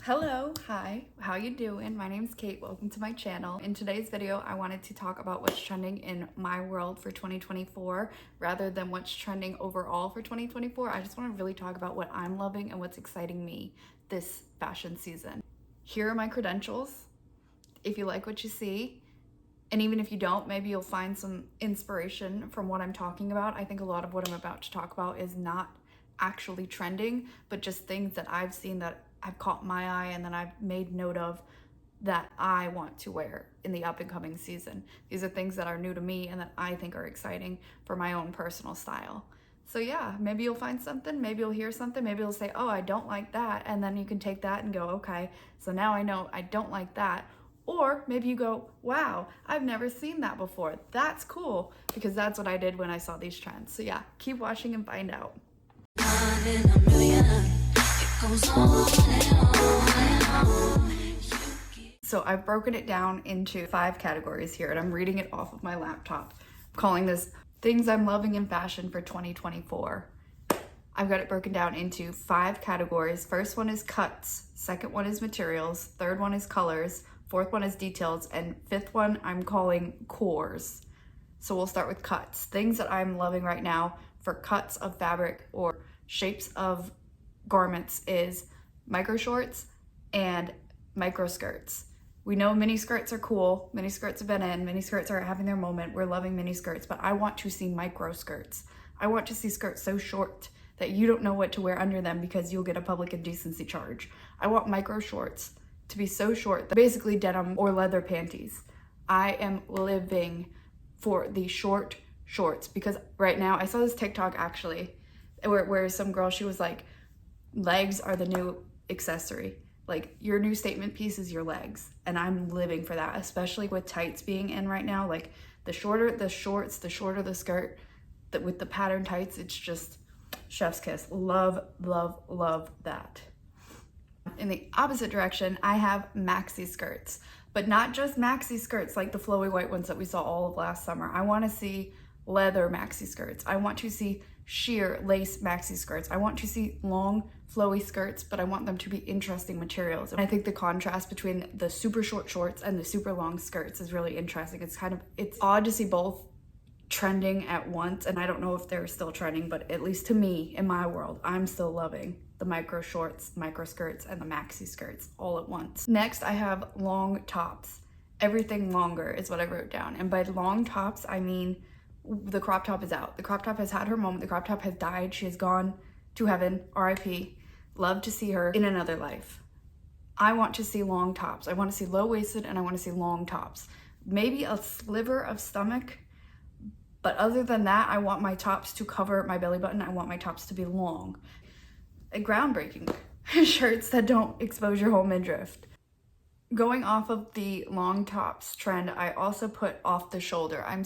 Hello, hi, how you doing? My name's Kate. Welcome to my channel. In today's video, I wanted to talk about what's trending in my world for 2024 rather than what's trending overall for 2024. I just want to really talk about what I'm loving and what's exciting me this fashion season. Here are my credentials. If you like what you see, and even if you don't, maybe you'll find some inspiration from what I'm talking about. I think a lot of what I'm about to talk about is not actually trending, but just things that I've seen that have caught my eye and then I've made note of that I want to wear in the up and coming season. These are things that are new to me and that I think are exciting for my own personal style. So yeah, maybe you'll find something, maybe you'll hear something, maybe you'll say, oh, I don't like that. And then you can take that and go, okay, so now I know I don't like that. Or maybe you go, wow, I've never seen that before. That's cool, because that's what I did when I saw these trends. So yeah, keep watching and find out. So I've broken it down into 5 categories here, and I'm reading it off of my laptop. I'm calling this Things I'm Loving in Fashion for 2024. I've got it broken down into 5 categories. First one is cuts, second one is materials, third one is colors, fourth one is details, and fifth one I'm calling cores. So we'll start with cuts. Things that I'm loving right now for cuts of fabric or shapes of garments is micro shorts and micro skirts. We know mini skirts are cool. Mini skirts have been in. Mini skirts are having their moment. We're loving mini skirts, but I want to see micro skirts. I want to see skirts so short that you don't know what to wear under them because you'll get a public indecency charge. I want micro shorts to be so short that basically denim or leather panties. I am living for the short shorts because right now I saw this TikTok actually where some girl, she was like, legs are the new accessory. Like, your new statement piece is your legs. And I'm living for that, especially with tights being in right now. Like, the shorter the shorts, the shorter the skirt, that with the pattern tights, it's just chef's kiss. Love, love, love that. In the opposite direction, I have maxi skirts, but not just maxi skirts like the flowy white ones that we saw all of last summer. I want to see leather maxi skirts. I want to see sheer lace maxi skirts. I want to see long flowy skirts, but I want them to be interesting materials. And I think the contrast between the super short shorts and the super long skirts is really interesting. It's odd to see both trending at once, and I don't know if they're still trending, but at least to me, in my world, I'm still loving the micro shorts, micro skirts, and the maxi skirts all at once. Next, I have long tops. Everything longer is what I wrote down. And by long tops, I mean the crop top is out. The crop top has had her moment. The crop top has died. She has gone to heaven, RIP. Love to see her in another life. I want to see long tops. I want to see low-waisted and I want to see long tops. Maybe a sliver of stomach, but other than that, I want my tops to cover my belly button. I want my tops to be long. Groundbreaking shirts that don't expose your whole midriff. Going off of the long tops trend, I also put off the shoulder. I'm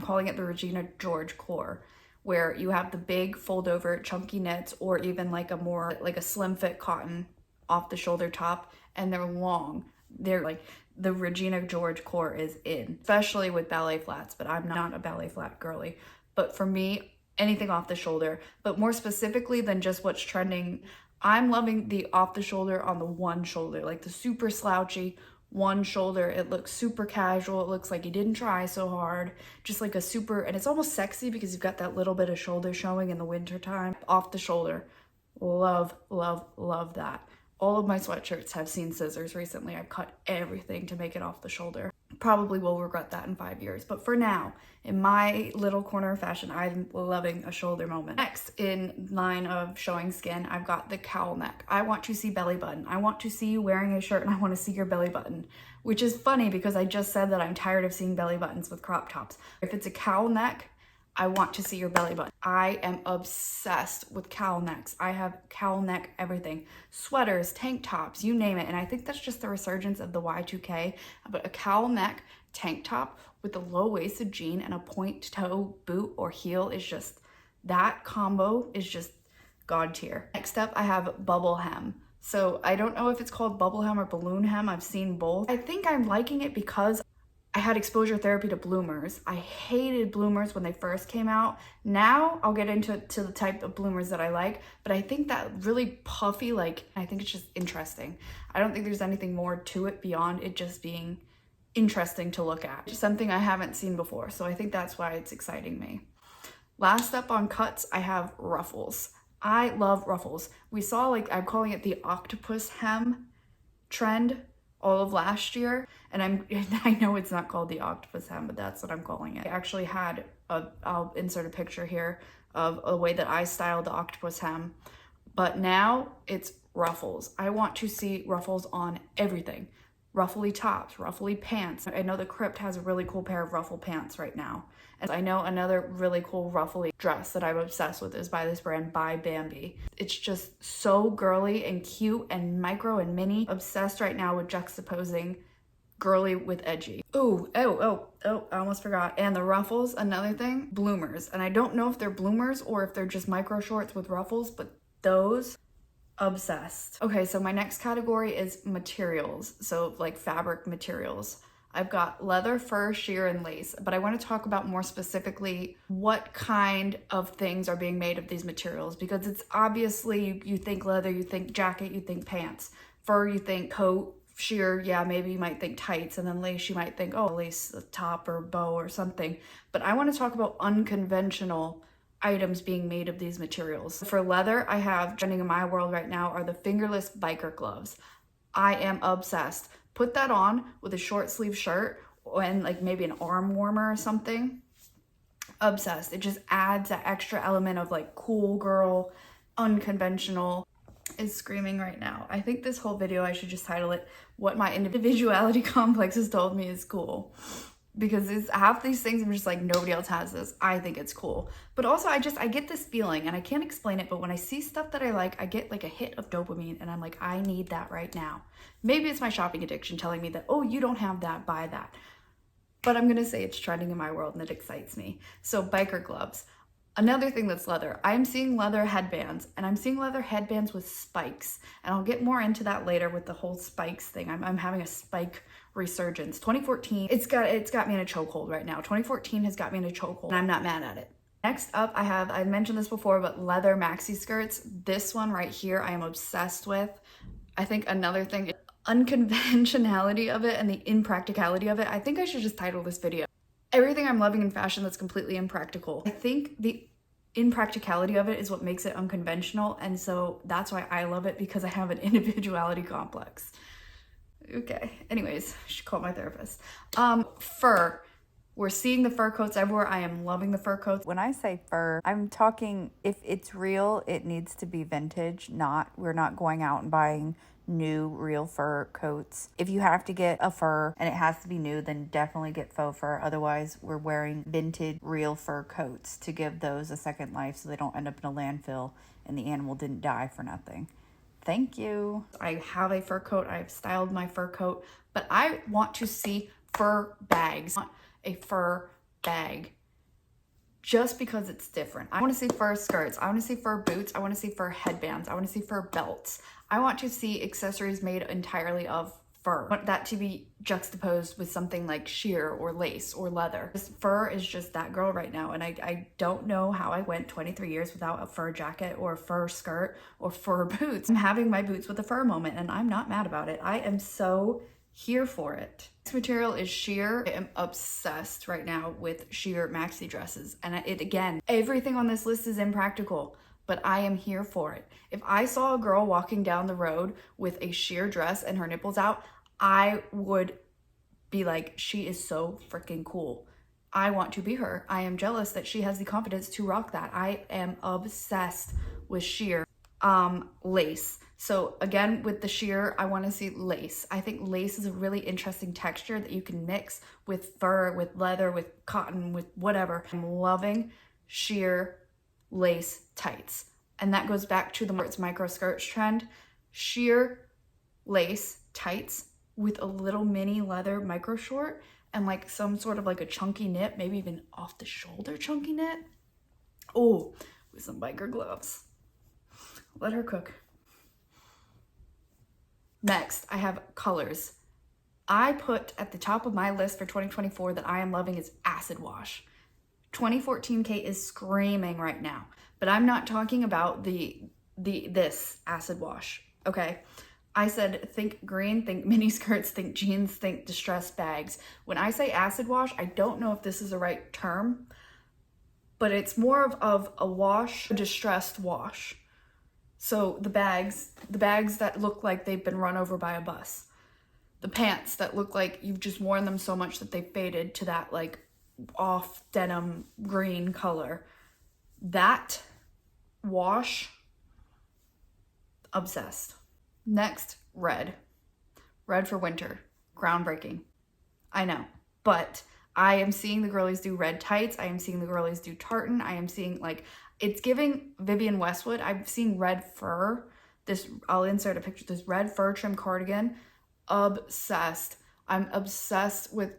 calling it the Regina George core, where you have the big fold over chunky knits or even like a slim fit cotton off the shoulder top, and they're long. They're like, the Regina George core is in, especially with ballet flats, but I'm not a ballet flat girly. But for me, anything off the shoulder, but more specifically than just what's trending, I'm loving the off the shoulder on the one shoulder, like the super slouchy one shoulder. It looks super casual. It looks like you didn't try so hard. Just like and it's almost sexy because you've got that little bit of shoulder showing in the winter time. Off the shoulder. Love, love, love that. All of my sweatshirts have seen scissors recently. I've cut everything to make it off the shoulder. Probably will regret that in 5 years, but for now, in my little corner of fashion, I'm loving a shoulder moment. Next, in line of showing skin, I've got the cowl neck. I want to see belly button. I want to see you wearing a shirt and I want to see your belly button, which is funny because I just said that I'm tired of seeing belly buttons with crop tops. If it's a cowl neck, I want to see your belly button. I am obsessed with cowl necks. I have cowl neck everything. Sweaters, tank tops, you name it. And I think that's just the resurgence of the Y2K. But a cowl neck tank top with a low-waisted jean and a point toe boot or heel is just, that combo is just god tier. Next up, I have bubble hem. So I don't know if it's called bubble hem or balloon hem. I've seen both. I think I'm liking it because I had exposure therapy to bloomers. I hated bloomers when they first came out. Now I'll get into the type of bloomers that I like, but I think that really puffy, like, I think it's just interesting. I don't think there's anything more to it beyond it just being interesting to look at. Something I haven't seen before, so I think that's why it's exciting me. Last up on cuts, I have ruffles. I love ruffles. We saw, like, I'm calling it the octopus hem trend all of last year, and I know it's not called the octopus hem, but that's what I'm calling it. I actually had I'll insert a picture here of a way that I styled the octopus hem, but now it's ruffles. I want to see ruffles on everything. Ruffly tops, ruffly pants. I know the Crypt has a really cool pair of ruffle pants right now. And I know another really cool ruffly dress that I'm obsessed with is by this brand, By Bambi. It's just so girly and cute and micro and mini. Obsessed right now with juxtaposing girly with edgy. Oh, I almost forgot. And the ruffles, another thing, bloomers. And I don't know if they're bloomers or if they're just micro shorts with ruffles, but those, obsessed. Okay, so my next category is materials. So like fabric materials. I've got leather, fur, sheer, and lace, but I want to talk about more specifically what kind of things are being made of these materials, because it's obviously, you think leather, you think jacket, you think pants. Fur, you think coat. Sheer, yeah, maybe you might think tights, and then lace, you might think, oh, lace, a top or bow or something. But I want to talk about unconventional items being made of these materials. For leather, I have, trending in my world right now, are the fingerless biker gloves. I am obsessed. Put that on with a short sleeve shirt and like maybe an arm warmer or something. Obsessed. It just adds that extra element of like cool girl, unconventional. Is screaming right now. I think this whole video, I should just title it, What My Individuality Complex Has Told Me Is Cool. Because it's half these things I'm just like, nobody else has this. I think it's cool. But also I get this feeling, and I can't explain it, but when I see stuff that I like, I get like a hit of dopamine, and I'm like, I need that right now. Maybe it's my shopping addiction telling me that, oh, you don't have that, buy that. But I'm gonna say it's trending in my world and it excites me. So biker gloves. Another thing that's leather. I'm seeing leather headbands, and I'm seeing leather headbands with spikes. And I'll get more into that later with the whole spikes thing. I'm having a spike resurgence. 2014, it's got me in a chokehold right now. 2014 has got me in a chokehold, and I'm not mad at it. Next up, I mentioned this before, but leather maxi skirts. This one right here, I am obsessed with. I think another thing, unconventionality of it and the impracticality of it. I think I should just title this video, Everything I'm Loving in Fashion That's Completely Impractical. I think the impracticality of it is what makes it unconventional, and so that's why I love it, because I have an individuality complex. Okay, anyways, I should call my therapist. Fur. We're seeing the fur coats everywhere. I am loving the fur coats. When I say fur, I'm talking, if it's real, it needs to be vintage. We're not going out and buying new real fur coats. If you have to get a fur and it has to be new, then definitely get faux fur. Otherwise, we're wearing vintage real fur coats to give those a second life so they don't end up in a landfill and the animal didn't die for nothing. Thank you. I have a fur coat. I've styled my fur coat, but I want to see fur bags. I want a fur bag just because it's different. I want to see fur skirts. I want to see fur boots. I want to see fur headbands. I want to see fur belts. I want to see accessories made entirely of fur. I want that to be juxtaposed with something like sheer or lace or leather. This fur is just that girl right now, and I don't know how I went 23 years without a fur jacket or a fur skirt or fur boots. I'm having my boots with a fur moment, and I'm not mad about it. I am so here for it. This material is sheer. I am obsessed right now with sheer maxi dresses, and again, everything on this list is impractical, but I am here for it. If I saw a girl walking down the road with a sheer dress and her nipples out, I would be like, she is so freaking cool. I want to be her. I am jealous that she has the confidence to rock that. I am obsessed with sheer. Lace. So again, with the sheer, I want to see lace. I think lace is a really interesting texture that you can mix with fur, with leather, with cotton, with whatever. I'm loving sheer lace tights. And that goes back to the micro skirts trend. Sheer lace tights with a little mini leather micro short and like some sort of like a chunky knit, maybe even off the shoulder chunky knit. Oh, with some biker gloves. Let her cook. Next, I have colors. I put at the top of my list for 2024 that I am loving is acid wash. 2014K is screaming right now, but I'm not talking about this acid wash, okay? I said think green, think mini skirts, think jeans, think distressed bags. When I say acid wash, I don't know if this is the right term, but it's more of a wash, a distressed wash. So the bags that look like they've been run over by a bus. The pants that look like you've just worn them so much that they faded to that like off denim green color. That wash, obsessed. Next, red. Red for winter. Groundbreaking. I know, but I am seeing the girlies do red tights. I am seeing the girlies do tartan. I am seeing like, it's giving Vivienne Westwood. I'm seeing red fur. I'll insert a picture. This red fur trim cardigan. Obsessed. I'm obsessed with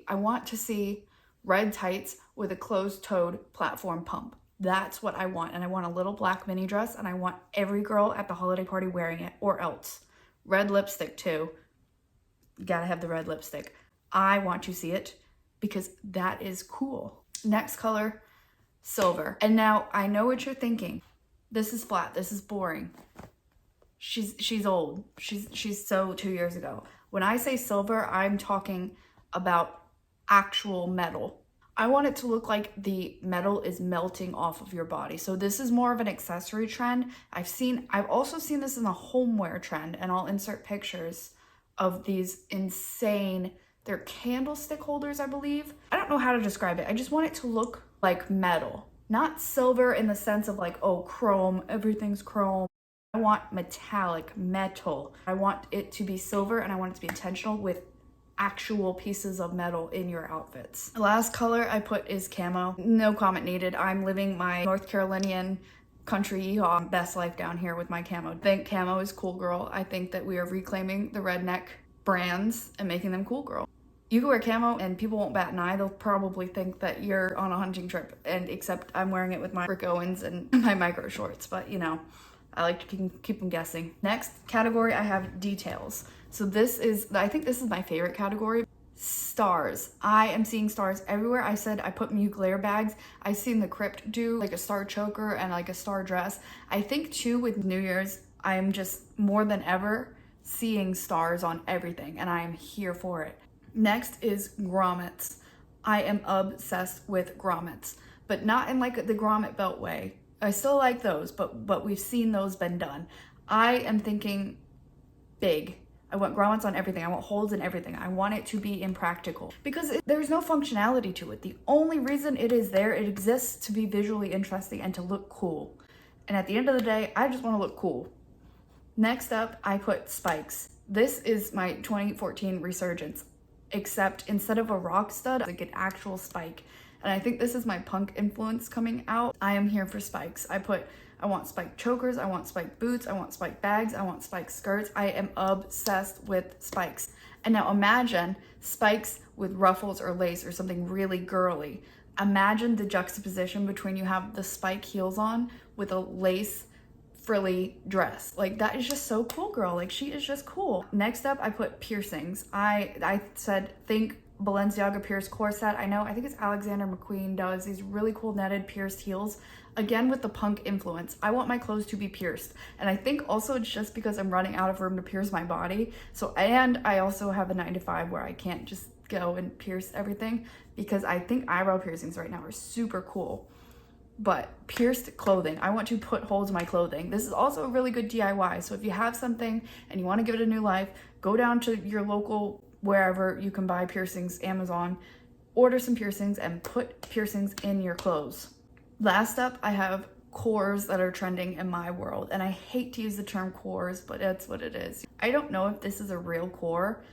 I want to see red tights with a closed-toed platform pump. That's what I want. And I want a little black mini dress, and I want every girl at the holiday party wearing it, or else. Red lipstick too. Gotta have the red lipstick. I want to see it because that is cool. Next color, silver. And now I know what you're thinking. This is flat. This is boring. She's old. She's so 2 years ago. When I say silver, I'm talking about actual metal. I want it to look like the metal is melting off of your body. So this is more of an accessory trend. I've also seen this in the homeware trend, and I'll insert pictures of these insane, they're candlestick holders, I believe. I don't know how to describe it. I just want it to look like metal, not silver in the sense of like, oh, chrome, everything's chrome. I want metallic, metal. I want it to be silver, and I want it to be intentional with actual pieces of metal in your outfits. The last color I put is camo. No comment needed. I'm living my North Carolinian country yeehaw best life down here with my camo. I think camo is cool girl. I think that we are reclaiming the redneck brands and making them cool girl. You can wear camo and people won't bat an eye. They'll probably think that you're on a hunting trip, and except I'm wearing it with my Rick Owens and my micro shorts, but you know, I like to keep them guessing. Next category, I have details. So I think this is my favorite category. Stars. I am seeing stars everywhere. I said I put Mugler bags. I've seen the Crypt do like a star choker and like a star dress. I think too with New Year's, I am just more than ever seeing stars on everything, and I am here for it. Next is grommets. I am obsessed with grommets, but not in like the grommet belt way. I still like those, but we've seen those been done. I am thinking big. I want grommets on everything. I want holes in everything. I want it to be impractical because there's no functionality to it. The only reason it is there, it exists to be visually interesting and to look cool. And at the end of the day, I just want to look cool. Next up, I put spikes. This is my 2014 resurgence, except instead of a rock stud, like an actual spike. And I think this is my punk influence coming out. I am here for spikes. I want spiked chokers, I want spiked boots, I want spiked bags, I want spiked skirts. I am obsessed with spikes. And now imagine spikes with ruffles or lace or something really girly. Imagine the juxtaposition between you have the spike heels on with a lace frilly dress. Like that is just so cool, girl. Like she is just cool. Next up, I put piercings. I said think Balenciaga pierced corset. I think it's Alexander McQueen does these really cool netted pierced heels. Again, with the punk influence, I want my clothes to be pierced. And I think also it's just because I'm running out of room to pierce my body. And I also have a 9-to-5 where I can't just go and pierce everything, because I think eyebrow piercings right now are super cool. But pierced clothing, I want to put holes in my clothing. This is also a really good DIY. So if you have something and you want to give it a new life, go down to your local wherever you can buy piercings, Amazon, order some piercings and put piercings in your clothes. Last up, I have cores that are trending in my world. And I hate to use the term cores, but that's what it is. I don't know if this is a real core,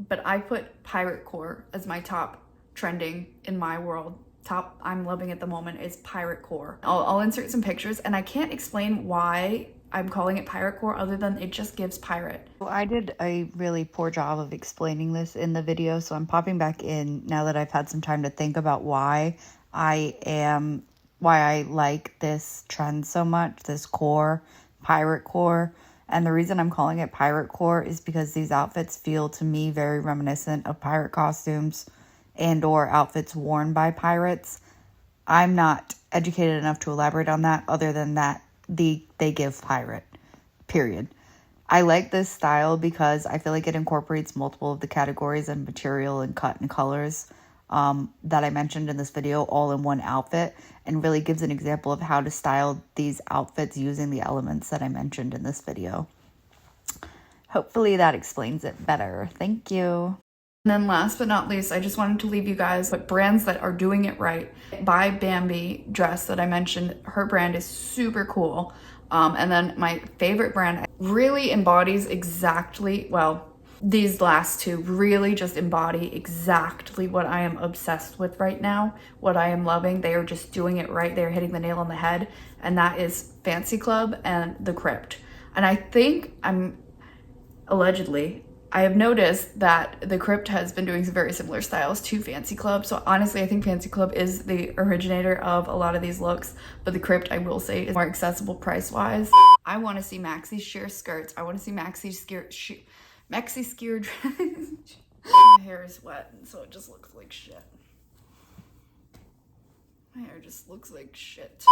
but I put pirate core as my top trending in my world. Top I'm loving at the moment is pirate core. I'll insert some pictures, and I can't explain why I'm calling it pirate core other than it just gives pirate. Well, I did a really poor job of explaining this in the video, so I'm popping back in now that I've had some time to think about why I like this trend so much, this core, pirate core. And the reason I'm calling it pirate core is because these outfits feel to me very reminiscent of pirate costumes and or outfits worn by pirates. I'm not educated enough to elaborate on that other than that they give pirate, period. I like this style because I feel like it incorporates multiple of the categories and material and cut and colors that I mentioned in this video all in one outfit, and really gives an example of how to style these outfits using the elements that I mentioned in this video. Hopefully that explains it better. Thank you. And then last but not least, I just wanted to leave you guys with brands that are doing it right. By Bambi dress that I mentioned, her brand is super cool. And then my favorite brand really embodies exactly, well, these last two really just embody exactly what I am obsessed with right now, what I am loving. They are just doing it right. They're hitting the nail on the head. And that is Fancy Club and The Crypt. And I think allegedly, I have noticed that The Crypt has been doing some very similar styles to Fancy Club. So honestly, I think Fancy Club is the originator of a lot of these looks, but The Crypt, I will say, is more accessible price-wise. I want to see maxi sheer skirts. I want to see maxi sheer dress. My hair is wet, so it just looks like shit. My hair just looks like shit.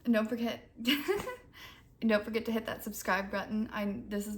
And don't forget, to hit that subscribe button. This is